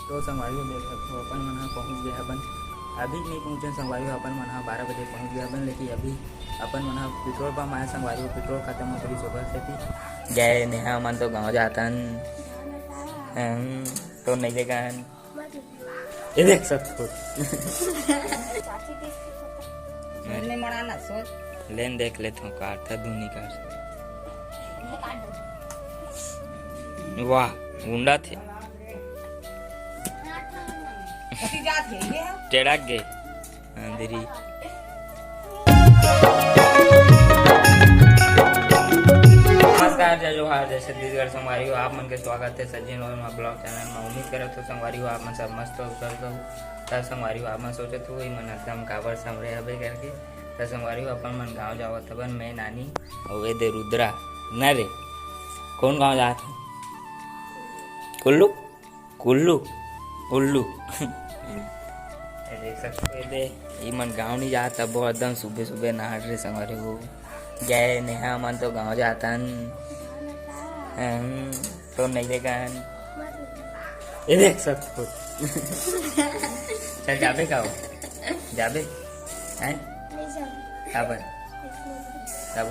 तो संगवारी देख सकते हो अपन मन पहुँच गया अपन अभी नहीं पहुँचे संगवारी अपन मन 12 बजे पहुँच गया अपन लेकिन अभी अपन मन पेट्रोल पंप आए संगवारी पेट्रोल खत्म हो गई सुबह से थी गए नेहा मन तो गाँव जातन तो नहीं देखा ये देख सकते हो लेन देख लेता हूँ काट था दूनी काट वाह गुंडा थे टेढ़ा गए अंधेरी नमस्कार जय जोहार जय छत्तीसगढ़ संगवारी हो आप मन के स्वागत है सज्जन और ब्लॉग चैनल में उम्मीद करत हो संगवारी हो आप मन सब मस्त हो तब संगवारी हो आप मन सोचत हो मन एकदम काबर समरे हबे करके तब संगवारी हो अपन मन गाँव जावत हबन मैं नानी और दे रुद्रा न रे कौन गाँव जात है कुल्लू कुल्लू उल्लू देख सकते दे ये मन गाँव नहीं जाता बहुत एकदम सुबह सुबह नहा रे संगवारी हो गए नेहा मन तो गाँव जातन तो नहीं देखा ये देख सकते हो चल जाबे का जाबे हैं काबर तब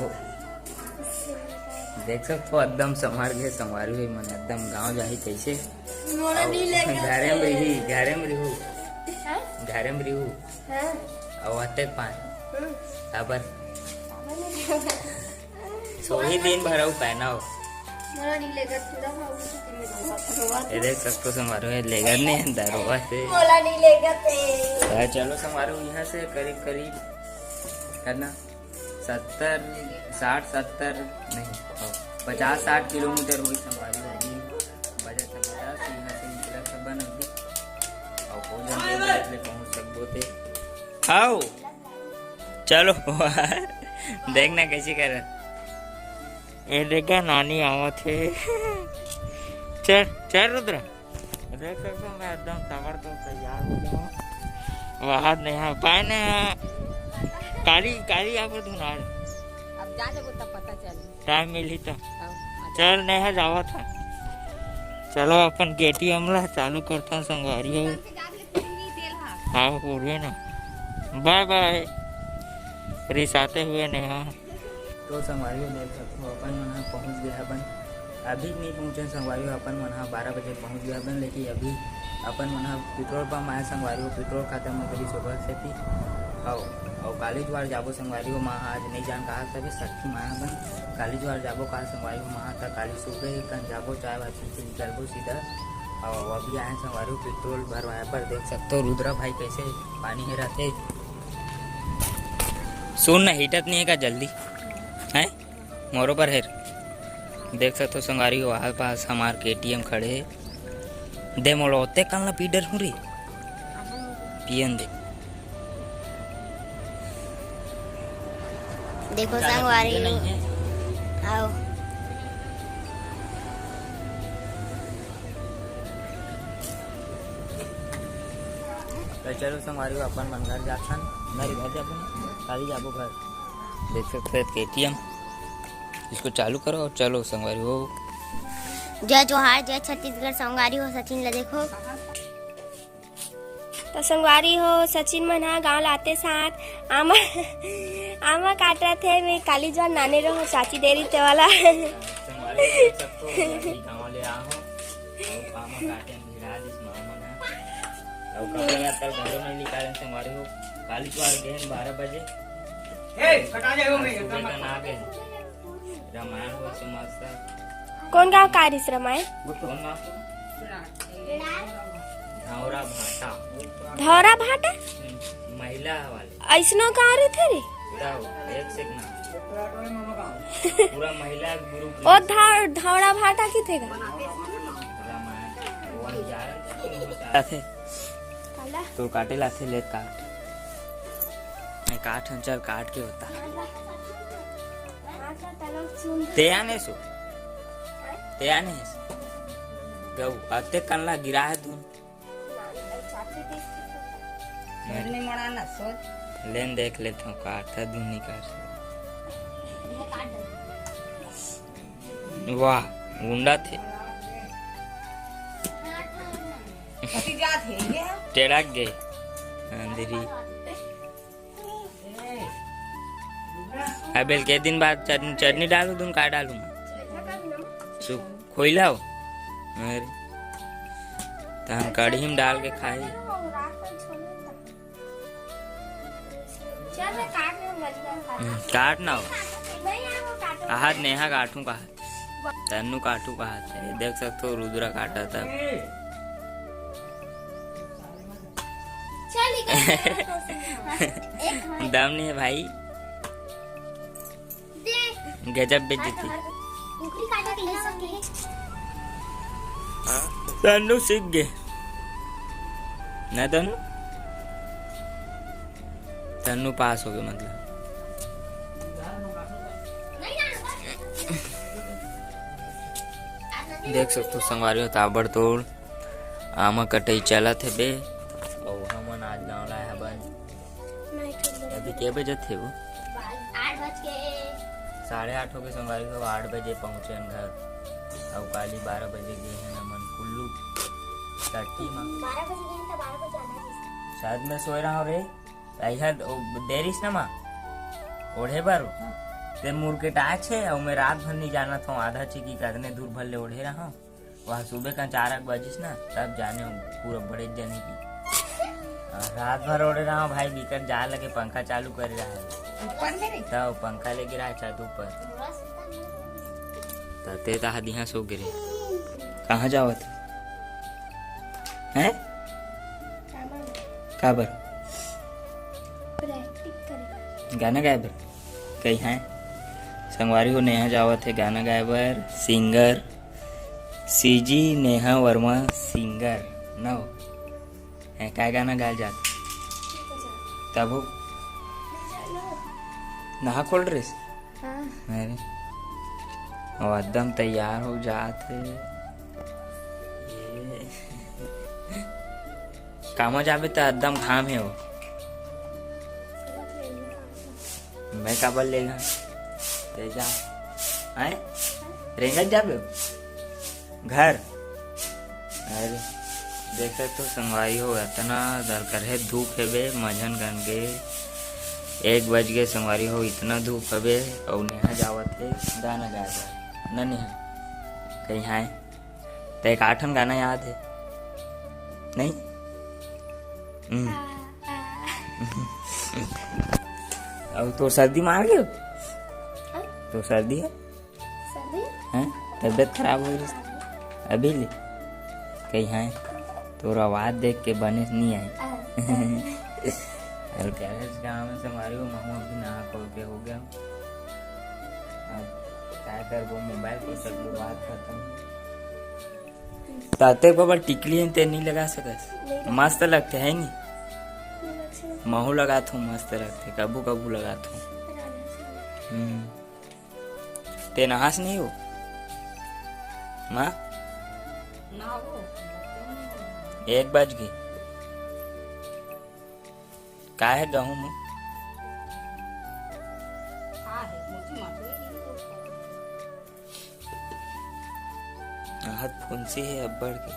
देख सकते हो एकदम संभार गए संवारी हुई मन एकदम गाँव जाही कैसे घरे में रही और अते पान काबर सोही दिन भर पहना हो ये देख सकते संवारो है लेगर नहीं दरवा से चलो संवारो यहाँ से करीब करीब है ना 60-70 नहीं 50-60 किलोमीटर हुई संवारी होगी बजट 50 यहाँ से निकला सब अभी और भोजन पहुँच सकते थे आओ चलो देखना कैसे कर ये देखा नानी आवत है चल चल रुद्रा देख सकते मैं एकदम तगड़ तो तैयार हो गया वहां नहीं पाए ना काली काली यहाँ पर धुनार अब जा जब तब पता चल टाइम मिली तो चल नहीं जावा था चलो अपन केटीएम ला चालू करता संगवारी हो हाँ पूरे ना बाय बाय रिसाते हुए नेहा तो संगवारी देख सकते हो अपन मन पहुँच गया अपन अभी नहीं पहुँचे संगवारी अपन मन 12 बजे पहुँच गया अपन लेकिन अभी अपन मन पेट्रोल पंप आए संगवारी पेट्रोल खत्म हो गई सुबह से थी और काली ज्वार जाबो संगवारी हो माँ आज नहीं जान कहा तभी सखी माँ बन काली ज्वार जाबो कहा संगवारी हो माँ तक काली सुबह कन जाबो चाय बाची से निकलबो सीधा और अभी आए संगवारी पेट्रोल भरवाया पर देख सकते हो रुद्रा भाई कैसे पानी है रहते सुन ना हिटत नहीं है का जल्दी है मोरो पर है देख सकते हो संगारी हो आस पास हमार केटीएम खड़े है दे मोड़ो होते कल ना पीडर हूँ रे पियन दे देखो संगवारी आओ तो चलो संगवारी अपन मन घर जाथन मेरे घर जाबो काली जाबो घर देख सकते हैं केटीएम इसको चालू करो और चलो संगवारी हो जय जोहार जय छत्तीसगढ़ संगवारी हो सचिन ला देखो तो संगवारी हो सचिन मन गाँव लाते साथ आमा काट रहे थे मैं काली जवान नाने रहो चाची देरी ते वाला संगवारी देख सकते हो गांव ले आओ आमा काटे भिड़ा दिस मामा ना और कपड़ा तल घरों में निकाले संगवारी हो काली ज्वार गए 12 बजे कटा जाएगा मैं एकदम ना गए रामायण हो समझता कौन गाँव कारिस रामायण कौन गाँव धौरा भाटा धौरा भाटा महिला वाले ऐसनो गाँव रे थे रे एक सेकंड पूरा महिला ग्रुप ओ धौरा भाटा की थे तो काटे लाते ले काट काट चल काट के होता ते आने गौ अते कल्ला गिरा है तू लेन देख लेता हूँ काट था दूनी काट वाह गुंडा थे टेढ़क गए अंधेरी। अबे के दिन बाद चटनी डालू तुम का डालू खोई लाओ अरे तो हम कढ़ी में डाल के खाए। काट ना हो हाथ नेहा काटू का हाथ तन्नू काटू का हाथ है। देख सकते हो रुद्रा काटा था। दम नहीं है भाई गजब बेइज्जती। तन्नू सीख गए ना तन्नू पास हो गए मतलब। देख सकते हो संगवारी ताबड़तोड़ आमा कटई चला थे बे और हमन आज गाँव लाया बन। अभी के बजे थे वो 8:30 हो गए संगवारी को 8 बजे पहुंचे घर और काली 12 बजे गए हैं नमन कुल्लू टट्टी में 12 बजे गए तो 12 बजे आना शायद मैं सोए रहा हूँ रे ऐसा देरिस ना माँ ओढ़े बारू ते मुर्केट आए छे और मैं रात भर नहीं जाना था आधा चिकी कितने दूर भर ले ओढ़े रहा हूँ वहाँ सुबह का 4 बजिस ना तब जाने पूरा बड़े जने की रात भर ओढ़े रहा हूँ भाई बिकर जा लगे पंखा चालू कर रहा है तब पंखा ले गिरा छत ऊपर तते ताहा सो गिरे। कहाँ जावत है काबर गाना गाए बर कहीं है संगवारी हो नेहा जावत है गाना गाए बर। Singer CG Neha Verma singer न हो है क्या गाना गाया जाता तब हो नहा खोल ड्रेस अरे और एकदम तैयार हो जाते कामा जाबे तो एकदम घाम है वो मैं काबल लेगा ते जा आए रेंगत जाबे घर। अरे देख सकते हो संगवारी हो इतना दरकर है धूप है बे मझन गन के 1 बज गए संगवारी हो इतना धूप है बे और नेहा जावत है गाना गाया न नेहा कहीं है तो एक 8 गाना याद है नहीं अब तो सर्दी मार गए तो सर्दी है तबियत खराब हो रही अभी ले कहीं है तो आवाज देख के बने नहीं आए। गाँव में हमारे वो मामा भी नहा खोल के हो गया क्या कर वो मोबाइल को सब बात खत्म ताते बाबा टिकली है ते नहीं लगा सकत मस्त लगते है नहीं महू लगा थू मस्त लगते कबू कबू लगा थू ते नहास नहीं हो माँ 1 बज गई का है गहूँ में हाथ फुंसी है अब्बड़ के।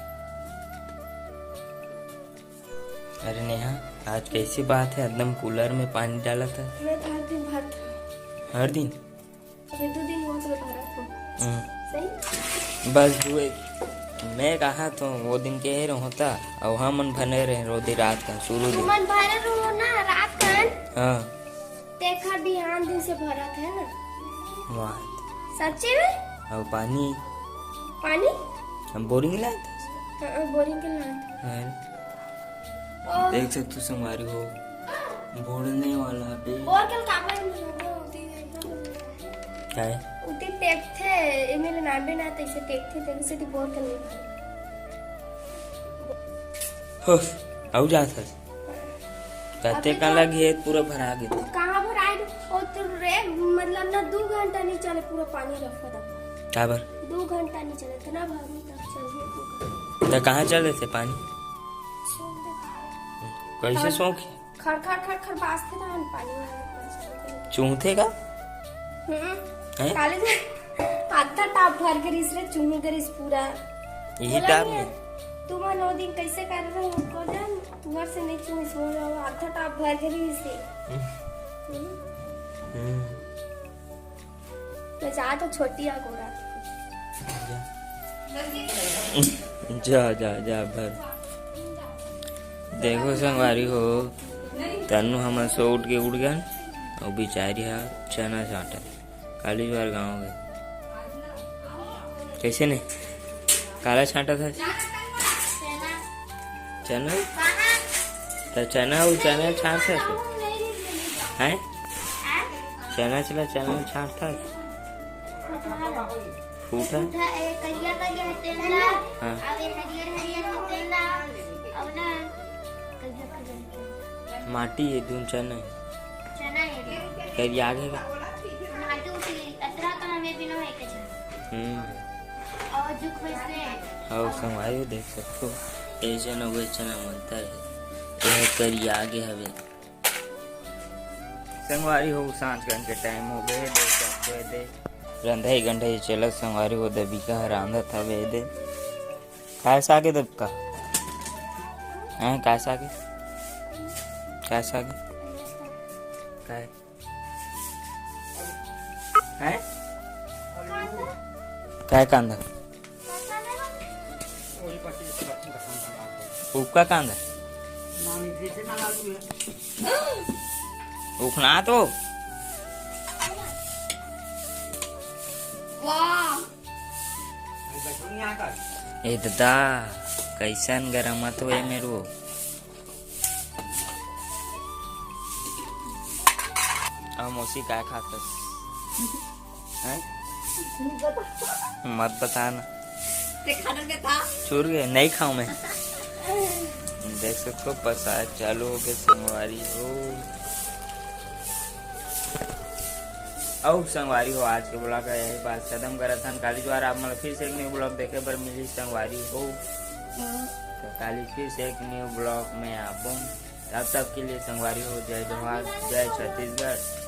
अरे नेहा आज कैसी बात है एकदम कूलर में पानी डाला था मैं हर दिन भरता हर दिन 2 दिन हुआ तो भरा सही बस हुए मैं कहा तो वो दिन के होता और हम मन भने रहे रोदी रात का शुरू दिन मन भरे रहो ना रात का हाँ देखा बिहान दिन से भरा था ना वाह सच्ची में और पानी हम बोरिंग लाए थे बोरिंग के लाए देख सकते हो संगवारी हो बोलने वाला भी और कल काबला होती क्या है उती टेक थे मेरे नाम भी ना तैसे टेक थे तेरे से ती बोर कर नहीं हो आउ जा था कहते का लगी है पूरा भरा गया कहां पर आए और तो रे मतलब ना 2 घंटा नहीं चले पूरा पानी रखा था क्या बर 2 घंटा नहीं चले इतना भारी तब चल गया तो कहाँ चले थे पानी कैसे शौक खड़ बाजते था पानी चूहे का काले आधा टाप भर के रिस रे चूहे के रिस पूरा यही टाप में तुम 9 दिन कैसे कर रहे हो को जान घर से नहीं चुनी सो रहा हो आधा टाप भर गई से मैं जा तो छोटी आ गोरा जा जा जा भर देखो संगवारी हो तनु हम सो उठ गया और बिचारी है चना चाटा काली बार गाँव गए कैसे नहीं काला छांटा था चना तो चना वो चना छांट था है चना चला चना छांट था फूटा हाँ माटी है दून चना कभी आगे का और संगवारी देख सकते हो ये चना वो चना मनता है यह करी आगे हवे संगवारी हो सांझ के टाइम हो गए देख सकते दे रंधाई गंढाई चलत संगवारी हो दबिका रांधा था वे दे काय सागे दबका हैं काय सागे काय हैं काय कांदा उपका कांदा उखना तो ए दादा कैसन गरम मत हुए मेरो अब मौसी क्या खातस हैं मत बताना छूट गए नहीं खाऊं मैं देख सकते हो प्रसाद चालू हो गए संगवारी हो और संगवारी हो आज के ब्लॉग का यही बात खत्म करा था काली द्वार आप मतलब फिर से एक न्यू ब्लॉग देखे पर मिली संगवारी हो तो काली फिर से एक न्यू ब्लॉग में आप तब तक के लिए संगवारी हो जय जोहार जय छत्तीसगढ़।